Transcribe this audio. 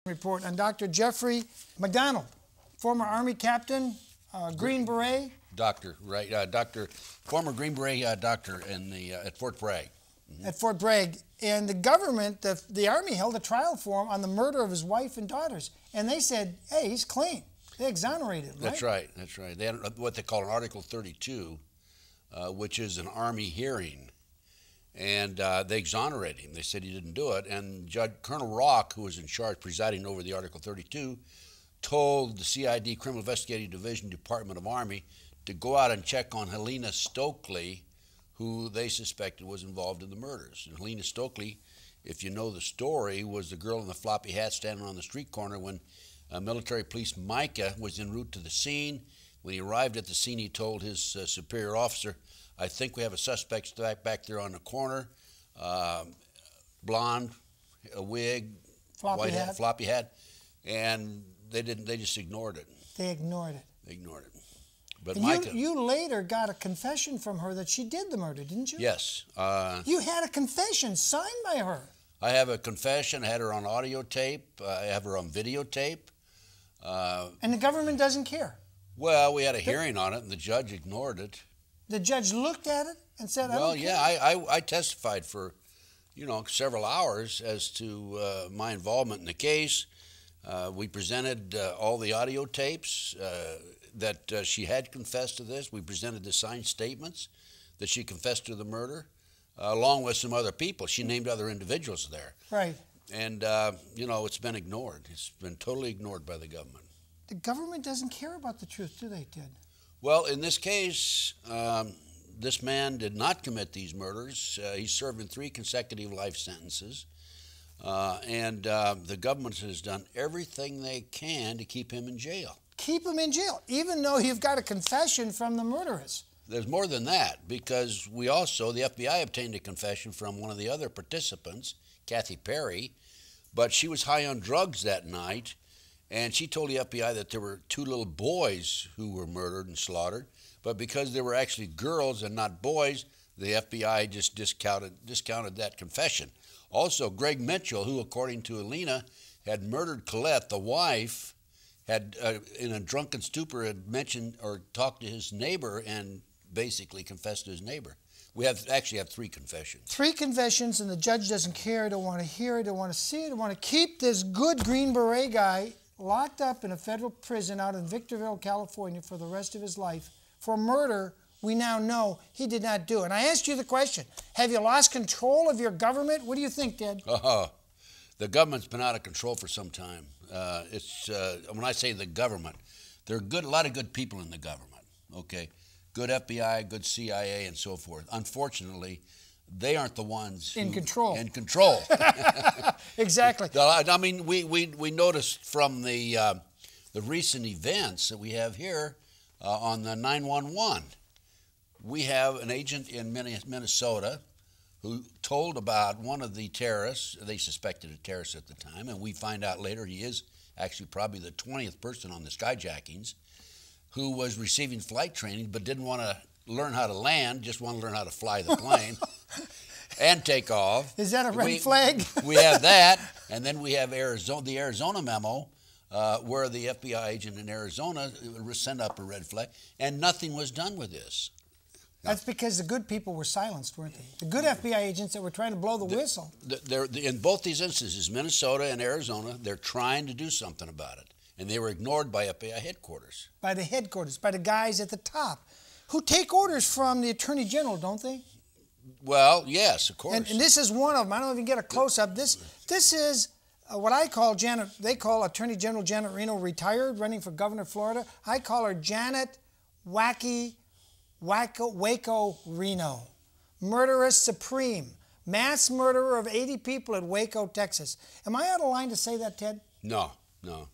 Report on Dr. Jeffrey MacDonald, former Army captain, Green Beret. Doctor, right? Former Green Beret doctor at Fort Bragg. Mm-hmm. At Fort Bragg. And the government, the Army held a trial for him on the murder of his wife and daughters. And they said, hey, he's clean. They exonerated him, right? That's right. That's right. They had what they call an Article 32, which is an Army hearing. And they exonerated him. They said he didn't do it. And Colonel Rock, who was in charge, presiding over the Article 32, told the CID, Criminal Investigating Division, Department of Army, to go out and check on Helena Stokely, who they suspected was involved in the murders. And Helena Stokely, if you know the story, was the girl in the floppy hat standing on the street corner when military police Micah was en route to the scene. When he arrived at the scene, he told his superior officer, I think we have a suspect back there on the corner, blonde, a wig, floppy hat, and they didn't. They just ignored it. They ignored it. They ignored it. But and you later got a confession from her that she did the murder, didn't you? Yes. You had a confession signed by her. I have a confession. I had her on audio tape. I have her on videotape. And the government doesn't care. Well, we had a hearing on it, and the judge ignored it. The judge looked at it and said, I don't care. Yeah, I testified for, several hours as to my involvement in the case. We presented all the audio tapes that she had confessed to this. We presented the signed statements that she confessed to the murder, along with some other people. She named other individuals there. Right. And, it's been ignored. It's been totally ignored by the government. The government doesn't care about the truth, do they, Ted? Well, in this case, this man did not commit these murders. He's serving 3 consecutive life sentences. And the government has done everything they can to keep him in jail. Keep him in jail, even though you've got a confession from the murderers. There's more than that, because the FBI obtained a confession from one of the other participants, Kathy Perry, but she was high on drugs that night. And she told the FBI that there were 2 little boys who were murdered and slaughtered, but because they were actually girls and not boys, the FBI just discounted that confession. Also, Greg Mitchell, who, according to Helena, had murdered Colette, the wife, had, in a drunken stupor, had mentioned or talked to his neighbor and basically confessed to his neighbor. We actually have 3 confessions. 3 confessions, and the judge doesn't care, don't want to hear it, don't want to see it, don't want to keep this good Green Beret guy locked up in a federal prison out in Victorville, California for the rest of his life for murder we now know he did not do. And I asked you the question, have you lost control of your government? What do you think, Ted? The government's been out of control for some time. When I say the government, there are a lot of good people in the government, okay? Good FBI, good CIA, and so forth. Unfortunately, they aren't the ones in control. In control. Exactly. I mean, we noticed from the recent events that we have here on the 911, we have an agent in Minnesota who told about one of the terrorists. They suspected a terrorist at the time, and we find out later he is actually probably the 20th person on the skyjackings, who was receiving flight training but didn't want to learn how to land, just want to learn how to fly the plane and take off. Is that a red flag? We have that, and then we have the Arizona memo, where the FBI agent in Arizona sent up a red flag, and nothing was done with this. That's because the good people were silenced, weren't they? The good FBI agents that were trying to blow the whistle. In both these instances, Minnesota and Arizona, they're trying to do something about it, and they were ignored by FBI headquarters. By the headquarters, by the guys at the top, who take orders from the Attorney General, don't they? Well, yes, of course. And this is one of them. I don't even get a close-up. This is what I call Janet. They call Attorney General Janet Reno retired, running for governor of Florida. I call her Janet Waco Reno. Murderess supreme. Mass murderer of 80 people at Waco, Texas. Am I out of line to say that, Ted? No, no.